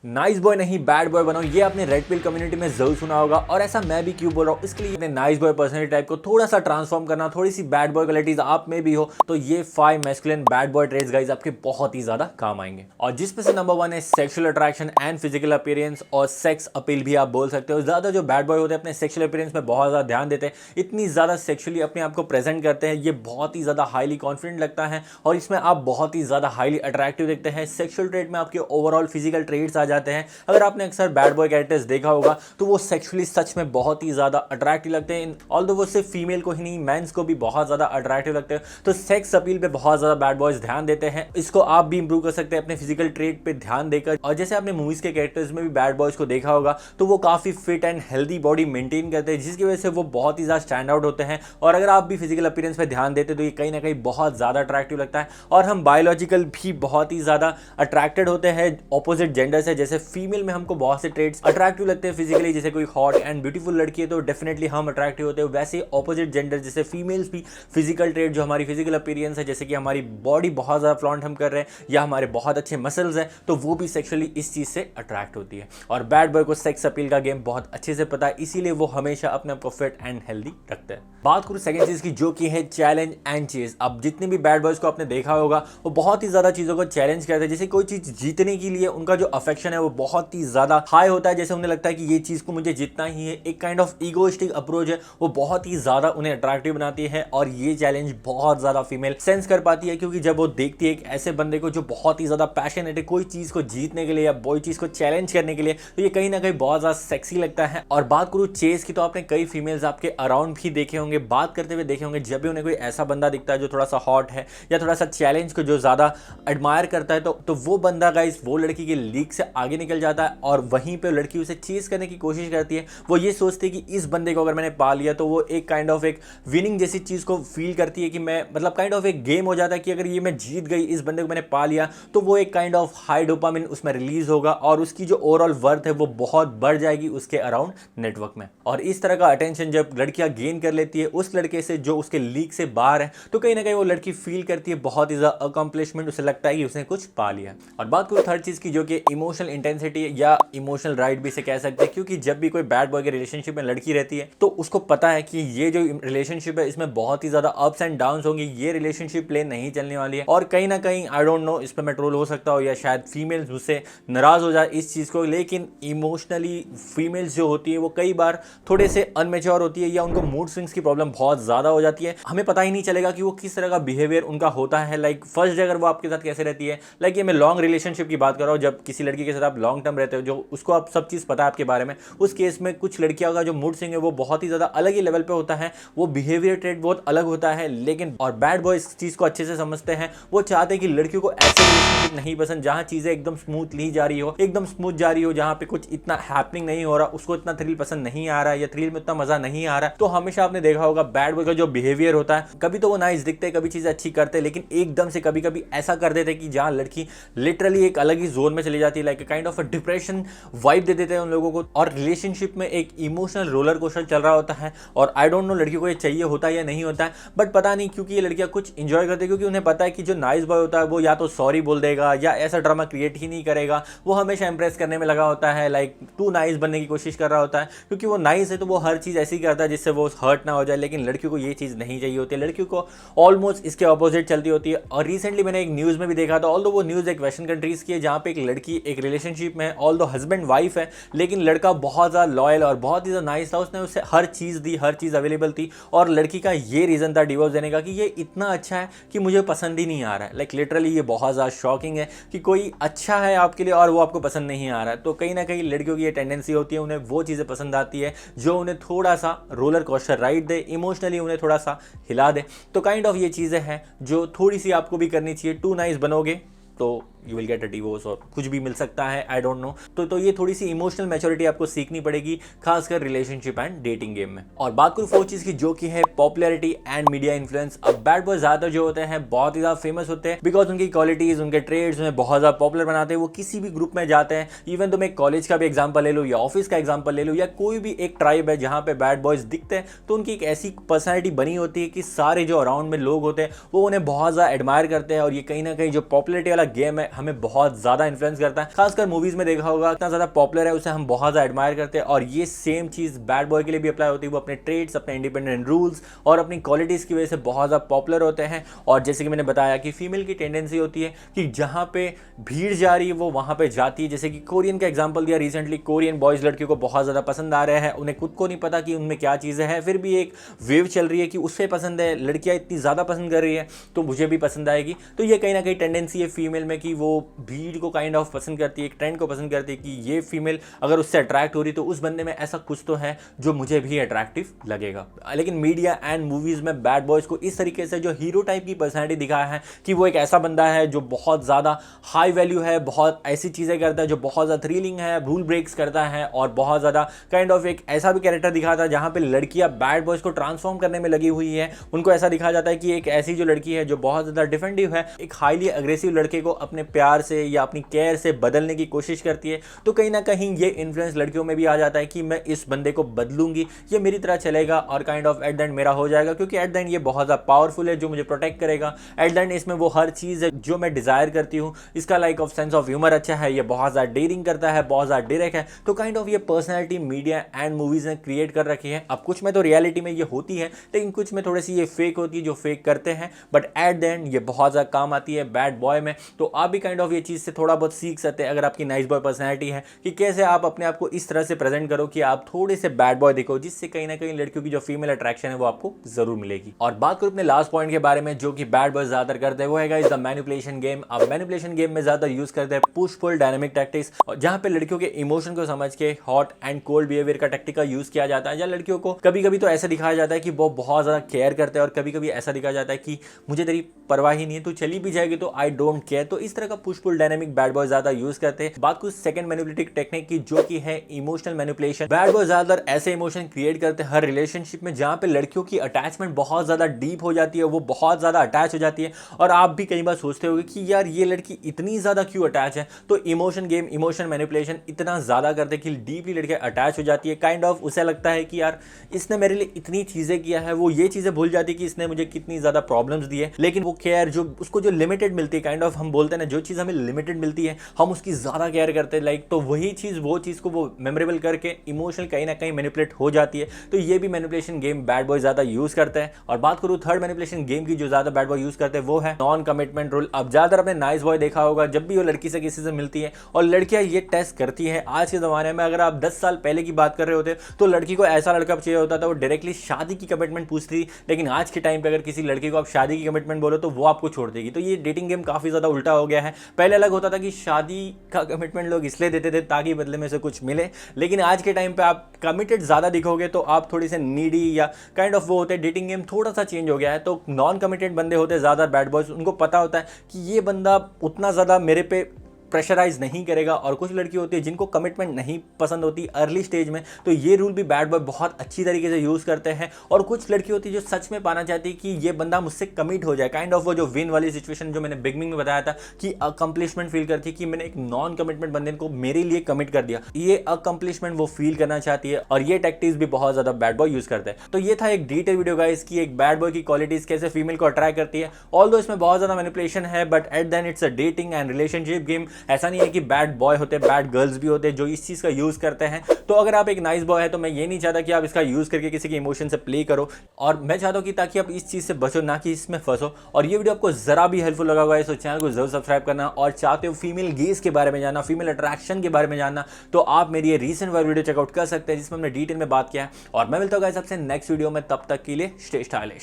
Nice boy नहीं bad boy बनाओ, ये आपने रेड पिल कम्युनिटी में जरूर सुना होगा। और ऐसा मैं भी क्यों बोल रहा हूँ, इसके लिए अपने नाइस बॉय पर्सनैलिटी टाइप को थोड़ा सा ट्रांसफॉर्म करना, थोड़ी सी बैड बॉय क्वालिटीज आप में भी हो, तो ये 5 masculine bad boy traits guys आपके बहुत ही ज्यादा काम आएंगे। और जिसमें से नंबर 1 है sexual attraction and physical appearance और सेक्स अपील भी आप बोल सकते हो। ज्यादा जो बैड बॉय होते हैं अपने सेक्सुअल अपीयरेंस में बहुत ज्यादा ध्यान देते हैं, इतनी ज्यादा सेक्सुअली अपने आप को प्रेजेंट करते हैं, ये बहुत ही ज्यादा हाईली कॉन्फिडेंट लगता है और इसमें आप बहुत ही ज्यादा हाईली अट्रैक्टिव दिखते हैं। सेक्सुअल ट्रेट में आपके ओवरऑल फिजिकल ट्रेट्स आ जाते हैं। अगर आपने अक्सर बैड बॉय कैरेक्टर्स देखा होगा तो वो सेक्सुअली सच में बहुत ही ज्यादा अट्रैक्टिव लगते हैं, ऑल्दो वो सिर्फ फीमेल को ही नहीं मेंस को भी बहुत ज्यादा अट्रैक्टिव लगते हैं। तो सेक्स अपील पे बहुत ज्यादा बैड बॉयज ध्यान देते हैं, इसको आप भी इंप्रूव कर सकते हैं अपने फिजिकल ट्रेट पे ध्यान देकर। और जैसे आपने मूवीज के कैरेक्टर्स में भी बैड बॉयज को देखा होगा तो वो काफी fit and healthy body maintain करते हैं, जिसकी वजह से वो बहुत ही ज्यादा स्टैंड आउट होते हैं। और अगर आप भी फिजिकल अपीयरेंस पे ध्यान देते तो ये कहीं ना कहीं बहुत ज्यादा अट्रैक्टिव लगता है। और हम बायोलॉजिकल भी बहुत ही ज्यादा अट्रैक्टेड होते हैं ऑपोजिट जेंडर से। जैसे फीमेल में हमको बहुत से ट्रेट्स अट्रैक्टिव लगते हैं फिजिकली, जैसे कोई हॉट एंड ब्यूटीफुल लड़की है तो डेफिनेटली हम अट्रैक्टिव होते हैं। वैसे ऑपोजिट जेंडर जैसे फीमेल्स भी फिजिकल ट्रेट जो हमारी फिजिकल अपीयरेंस है, जैसे कि हमारी बॉडी बहुत ज्यादा फ्लॉन्ट हम कर रहे हैं या हमारे बहुत अच्छे मसल्स हैं, तो वो भी सेक्सुअली इस चीज से अट्रैक्ट होती है। और बैड बॉय को सेक्स अपील का गेम बहुत अच्छे से पता है, इसीलिए वो हमेशा अपने आप को फिट एंड हेल्दी रखते हैं। बात करूं सेकंड चीज की जो कि है चैलेंज एंड चेज। अब जितने भी बैड बॉयज को आपने देखा होगा वो बहुत ही ज्यादा चीजों को चैलेंज करते हैं। जैसे कोई चीज जीतने के लिए उनका जो अफेक्शन है वो बहुत ही ज्यादा हाई होता है, जैसे उन्हें लगता है कि ये चीज को मुझे जीतना ही है। एक काइंड ऑफ ईगोइस्टिक अप्रोच है, वो बहुत ही ज्यादा उन्हें अट्रैक्टिव बनाती है। और ये चैलेंज बहुत ज्यादा फीमेल सेंस कर पाती है, क्योंकि जब वो देखती है एक ऐसे बंदे को जो बहुत ही ज्यादा पैशनेट है कोई चीज को जीतने के लिए या कोई चीज को चैलेंज करने के लिए, तो ये कहीं ना कहीं बहुत ज्यादा सेक्सी लगता है। और बात करूं चेस की, तो आपने कई फीमेल्स आपके अराउंड भी देखे होंगे, बात करते हुए देखे होंगे। जब भी उन्हें कोई ऐसा बंदा दिखता है जो थोड़ा सा हॉट है या थोड़ा सा चैलेंज को जो ज्यादा एडमायर करता है, तो वो बंदा गाइस वो लड़की के लीग से आगे निकल जाता है और वहीं पे लड़की उसे चेस करने की कोशिश करती है। वो ये सोचती है कि इस बंदे को अगर मैंने पा लिया तो वो एक काइंड ऑफ एक विनिंग जैसी चीज को फील करती है कि मैं मतलब काइंड ऑफ एक गेम हो जाता है कि अगर ये मैं जीत गई, इस बंदे को मैंने पा लिया, तो वो एक काइंड ऑफ हाई डोपामिन उसमें रिलीज होगा और उसकी जो ओवरऑल वर्थ है वो बहुत बढ़ जाएगी उसके अराउंड नेटवर्क में। और इस तरह का अटेंशन जब लड़कियां गेन कर लेती है उस लड़के से जो उसके लीग से बाहर है, तो कहीं ना कहीं वो लड़की फील करती है बहुत ही ज्यादा अकम्पलिशमेंट, उसे लगता है कि उसने कुछ पा लिया। और बात करूं थर्ड चीज की जो कि इमोशनल इंटेंसिटी या इमोशनल राइड भी से कह सकते हैं, क्योंकि जब भी कोई बैड बॉय के रिलेशनशिप में लड़की रहती है तो उसको पता है कि ये जो रिलेशनशिप है इसमें बहुत ही ज्यादा अप्स एंड डाउन्स होंगे, ये रिलेशनशिप प्लेन नहीं चलने वाली है। और कहीं ना कहीं आई डोंट नो इस पर मैं ट्रोल हो सकता हूँ या शायद फीमेल्स मुझसे नाराज हो जाए इस चीज को, लेकिन इमोशनली फीमेल्स जो होती है वो कई बार थोड़े से अनमेच्योर होती है या उनको मूड स्विंग्स की प्रॉब्लम बहुत ज्यादा हो जाती है। हमें पता ही नहीं चलेगा कि वो किस तरह का बिहेवियर उनका होता है। लाइक फर्स्ट अगर वो आपके साथ कैसे रहती है, लाइक ये मैं लॉन्ग रिलेशनशिप की बात कर रहा हूँ, जब किसी लड़की के साथ आप लॉन्ग टर्म रहते हो जो उसको आप सब चीज पता है आपके बारे में, उस केस में कुछ लड़कियों का जो मूड स्विंग है वो बहुत ही ज्यादा अलग ही लेवल पे होता है, वो बिहेवियर ट्रेट बहुत अलग होता है। लेकिन और बैड बॉय इस चीज को अच्छे से समझते हैं, वो चाहते हैं कि लड़कियों को ऐसे रिलेशनशिप नहीं पसंद जहां चीजें एकदम स्मूथली जा रही हो, एकदम स्मूथ जा रही हो, जहां पे कुछ इतना हैपनिंग नहीं हो रहा, उसको इतना थ्रिल पसंद नहीं आ रहा है या थ्रिल में इतना मजा नहीं आ रहा है। तो हमेशा आपने देखा होगा बैड बॉय का जो बिहेवियर होता है, कभी तो वो नाइस दिखते हैं, कभी चीजें अच्छी करते हैं, लेकिन एकदम से कभी कभी ऐसा कर देते हैं कि जहां लड़की लिटरली एक अलग ही जोन में चली जाती है, like kind of a depression vibe दे देते हैं उन लोगों को। और रिलेशनशिप में एक इमोशनल रोलर कोस्टर चल रहा होता है और आई डोंट नो लड़कियों को ये चाहिए होता है या नहीं होता है, बट पता नहीं क्योंकि ये लड़कियां कुछ इंजॉय करती है, क्योंकि उन्हें पता है कि जो नाइस बॉय होता है वो या तो सॉरी बोल देगा या ऐसा ड्रामा क्रिएट ही नहीं करेगा, वो हमेशा इंप्रेस करने में लगा होता है, लाइक टू नाइस बनने की कोशिश कर रहा होता है। क्योंकि वो नाइस है तो वो हर चीज ऐसी करता है जिससे वो हर्ट ना हो जाए, लेकिन लड़कियों को ये चीज नहीं चाहिए होती है, लड़कियों को ऑलमोस्ट इसके ऑपोजिट चलती होती है। और रिसेंटली मैंने एक न्यूज में भी देखा था, ऑल्दो वो न्यूज एक वेस्टर्न कंट्रीज की है, जहां पे एक लड़की एक रिलेशनशिप में, ऑल्दो हस्बैंड वाइफ है, लेकिन लड़का बहुत ज्यादा लॉयल और बहुत ही ज्यादा नाइस था, उसने उसे हर चीज दी, हर चीज अवेलेबल थी। और लड़की का ये रीजन था डिवोर्स देने का कि ये इतना अच्छा है कि मुझे पसंद ही नहीं आ रहा है। लाइक लिटरली ये बहुत ज्यादा शॉकिंग है कि कोई अच्छा है आपके लिए और वो आपको पसंद नहीं आ रहा है। तो कहीं ना कहीं लड़कियों की ये टेंडेंसी होती है, उन्हें वो चीजें पसंद आती है जो उन्हें थोड़ा सा रोलर कोस्टर राइड दे, इमोशनली उन्हें थोड़ा सा हिला दे। तो काइंड ऑफ ये चीजें हैं जो थोड़ी सी आपको भी करनी चाहिए। टू नाइस बनोगे तो you will get a divorce और कुछ भी मिल सकता है, आई डोंट नो। तो ये थोड़ी सी इमोशनल मैच्योरिटी आपको सीखनी पड़ेगी, खासकर रिलेशनशिप एंड डेटिंग गेम में। और बात करूं फोर्थ चीज की जो कि है पॉपुलैरिटी एंड मीडिया इन्फ्लुएंस। अब बैड बॉय ज्यादातर जो होते हैं बहुत ही ज्यादा फेमस होते हैं बिकॉज उनकी क्वालिटीज, उनके ट्रेड्स उन्हें बहुत ज्यादा पॉपुलर बनाते हैं। वो किसी भी ग्रुप में जाते हैं, इवन तो मैं कॉलेज का भी एग्जाम्पल ले लूँ या ऑफिस का एग्जाम्पल ले लूँ या कोई भी एक ट्राइब है जहाँ पे बैड बॉयज दिखते हैं, तो उनकी एक ऐसी पर्सनैलिटी बनी होती है कि सारे जो अराउंड में लोग होते हैं वो उन्हें बहुत ज्यादा एडमायर करते हैं। और ये कहीं ना कहीं जो पॉपुलरिटी वाला गेम है हमें बहुत ज्यादा इन्फ्लुएंस करता है, खासकर मूवीज में देखा होगा इतना ज्यादा पॉपुलर है, उसे हम बहुत ज्यादा एडमायर करते हैं। और ये सेम चीज बैड बॉय के लिए भी अप्लाई होती है। वो अपने ट्रेड्स, अपने इंडिपेंडेंट रूल्स और अपनी क्वालिटीज की वजह से बहुत ज्यादा पॉपुलर होते हैं। और जैसे कि मैंने बताया कि फीमेल की टेंडेंसी होती है कि जहां पे भीड़ जा रही है वो वहां पे जाती है। जैसे कि कोरियन का एग्जांपल दिया रिसेंटली, कोरियन बॉयज लड़कियों को बहुत ज्यादा पसंद आ रहे हैं, उन्हें खुद को नहीं पता कि उनमें क्या चीजें हैं, फिर भी एक वेव चल रही है कि उससे पसंद है, लड़कियां इतनी ज्यादा पसंद कर रही है तो मुझे भी पसंद आएगी। तो ये कहीं ना कहीं टेंडेंसी है फीमेल में कि वो भीड़ को काइंड ऑफ पसंद करती है, एक ट्रेंड को पसंद करती है कि ये फीमेल अगर उससे अट्रैक्ट हो रही तो उस बंदे में ऐसा कुछ तो है जो मुझे भी अट्रैक्टिव लगेगा। लेकिन मीडिया एंड मूवीज में बैड बॉयज को इस तरीके से जो हीरो टाइप की पर्सनैलिटी दिखाया है कि वो एक ऐसा बंदा है जो बहुत ज्यादा हाई वैल्यू है, बहुत ऐसी चीजें करता है जो बहुत ज्यादा थ्रिलिंग है, रूल ब्रेक्स करता है, और बहुत ज्यादा काइंड ऑफ एक ऐसा भी कैरेक्टर दिखाता है जहां पे लड़कियां बैड बॉयज को ट्रांसफॉर्म करने में लगी हुई है। उनको ऐसा दिखाया जाता है कि एक ऐसी जो लड़की है जो बहुत ज्यादा डिफेंसिव है, एक हाईली अग्रेसिव लड़के को अपने प्यार से या अपनी केयर से बदलने की कोशिश करती है। तो कहीं ना कहीं ये इन्फ्लुएंस लड़कियों में भी आ जाता है कि मैं इस बंदे को बदलूंगी, ये मेरी तरह चलेगा और kind of at the end मेरा हो जाएगा, क्योंकि एट द एंड ये बहुत ज्यादा पावरफुल है जो मुझे प्रोटेक्ट करेगा। एट द एंड इसमें वो हर चीज है जो मैं डिजायर करती हूँ। इसका like of sense of humour अच्छा है, ये बहुत ज्यादा डेयरिंग करता है, बहुत ज्यादा डायरेक्ट है। तो काइंड ऑफ ये पर्सनैलिटी मीडिया एंड मूवीज ने क्रिएट कर रखी है। अब कुछ में तो रियलिटी में ये होती है, लेकिन कुछ में थोड़ी सी ये फेक होती है जो फेक करते हैं, बट एट द एंड ये बहुत ज्यादा काम आती है बैड बॉय में। तो आप भी काइंड ऑफ ये चीज से थोड़ा बहुत सीख सकते हैं अगर आपकी नाइस बॉय पर्सनैलिटी है, कि कैसे आप अपने आप को इस तरह से प्रेजेंट करो कि आप थोड़े से बैड बॉय दिखो, जिससे कहीं ना कहीं लड़कियों की जो फीमेल अट्रैक्शन है वो आपको जरूर मिलेगी। और बात करूं अपने लास्ट पॉइंट के बारे में जो कि बैड बॉय ज्यादातर करते हैं, वो है गाइस द मैनिपुलेशन गेम। अब मैनिपुलेशन गेम में ज्यादा यूज करते हैं पुश पुल डायनामिक टैक्टिक्स, जहां पे लड़कियों के इमोशन को समझ के हॉट एंड कोल्ड बिहेवियर का टैक्टिक का यूज किया जाता है। या लड़कियों को कभी कभी तो ऐसा दिखाया जाता है कि वो बहुत ज्यादा केयर करते हैं, और कभी कभी ऐसा दिखाया जाता है कि मुझे तेरी परवाह ही नहीं है, तू चली भी जाएगी तो आई डोंट केयर। तो इस तरह का push pull dynamic bad boy ज्यादा यूज करते हैं। बात कुछ सेकंड मैनिपुलेटिव टेक्निक की जो कि है इमोशनल मैनिपुलेशन। बैड बॉय ज्यादातर ऐसे इमोशन क्रिएट करते हैं हर रिलेशनशिप में जहां पे लड़कियों की अटैचमेंट बहुत ज्यादा डीप हो जाती है, वो बहुत ज्यादा अटैच हो जाती है। और आप भी कई बार सोचते होगे कि यार ये लड़की इतनी ज्यादा क्यों अटैच है। तो इमोशन गेम, इमोशन मैनिपुलेशन इतना ज्यादा करते कि डीपली लड़के अटैच हो जाती है। काइंड ऑफ उसे लगता है कि यार इसने मेरे लिए इतनी चीजें किया है, वो ये चीजें भूल जाती है कि इसने मुझे कितनी ज्यादा प्रॉब्लम्स दी है। लेकिन वो केयर जो उसको जो लिमिटेड मिलती है, काइंड ऑफ हम बोलते हैं ना, जो चीज हमें लिमिटेड मिलती है हम उसकी ज्यादा केयर करते हैं लाइक, तो वही चीज वो चीज को वो मेमोरेबल करके इमोशनल कहीं ना कहीं मैनिपुलेट हो जाती है। तो ये भी मैनिपुलेशन गेम बैड बॉय ज्यादा यूज करते हैं। और बात करूं थर्ड मैनिपुलेशन गेम की जो ज्यादा बैड बॉय यूज करते हैं, वो है नॉन कमिटमेंट रूल। अब ज्यादातर अपने नाइस बॉय देखा होगा, जब भी वो लड़की से किसी से मिलती है और लड़कियां ये टेस्ट करती है। आज के जमाने में अगर आप 10 साल पहले की बात कर रहे होते तो लड़की को ऐसा लड़का चाहिए होता था, वो डायरेक्टली शादी की कमिटमेंट पूछती थी। लेकिन आज के टाइम पे अगर किसी लड़की को आप शादी की कमिटमेंट बोलो तो वो आपको छोड़ देगी। तो ये डेटिंग गेम काफी ज्यादा उल्टा हो गया है। पहले अलग होता था कि शादी का कमिटमेंट लोग इसलिए देते थे ताकि बदले में से कुछ मिले, लेकिन आज के टाइम पे आप कमिटेड ज्यादा दिखोगे तो आप थोड़ी से नीडी या काइंड ऑफ वो होते। डेटिंग गेम थोड़ा सा चेंज हो गया है। तो नॉन कमिटेड बंदे होते ज्यादा बैड बॉयज, उनको पता होता है कि ये बंदा उतना ज्यादा मेरे पे प्रेशराइज नहीं करेगा। और कुछ लड़की होती है जिनको कमिटमेंट नहीं पसंद होती अर्ली स्टेज में, तो ये रूल भी बैड बॉय बहुत अच्छी तरीके से यूज करते हैं। और कुछ लड़की होती है जो सच में पाना चाहती है कि ये बंदा मुझसे कमिट हो जाए, काइंड ऑफ वो जो विन वाली सिचुएशन जो मैंने बिगनिंग में बताया था कि अकम्पलिशमेंट फील करती है कि मैंने एक नॉन कमिटमेंट बंदे को मेरे लिए कमिट कर दिया, ये अकम्पलिशमेंट वो फील करना चाहती है। और ये टैक्टिक्स भी बहुत ज्यादा बैड बॉय यूज करते हैं। तो ये था एक डिटेल वीडियो गाइस की एक बैड बॉय की क्वालिटीज कैसे फीमेल को अट्रैक्ट करती है। ऑल्दो इसमें बहुत ज्यादा मैनिपुलेशन है, but at then it's a dating and relationship game. ऐसा नहीं है कि बैड बॉय होते, बैड गर्ल्स भी होते जो इस चीज का यूज करते हैं। तो अगर आप एक नाइस बॉय है तो मैं ये नहीं चाहता कि आप इसका यूज करके किसी के इमोशन से प्ले करो, और मैं चाहता हूं कि ताकि आप इस चीज से बचो, ना कि इसमें फंसो। और ये वीडियो आपको जरा भी हेल्पफुल लगा होगा तो चैनल को जरूर सब्सक्राइब करना। और चाहते हो फीमेल गेज के बारे में जानना, फीमेल अट्रैक्शन के बारे में जानना, तो आप मेरी ये रीसेंट वीडियो चेकआउट कर सकते हैं जिसमें हमने डिटेल में बात किया है। और मैं मिलता हूँ सबसे नेक्स्ट वीडियो में, तब तक के लिए स्टे स्टाइलिश।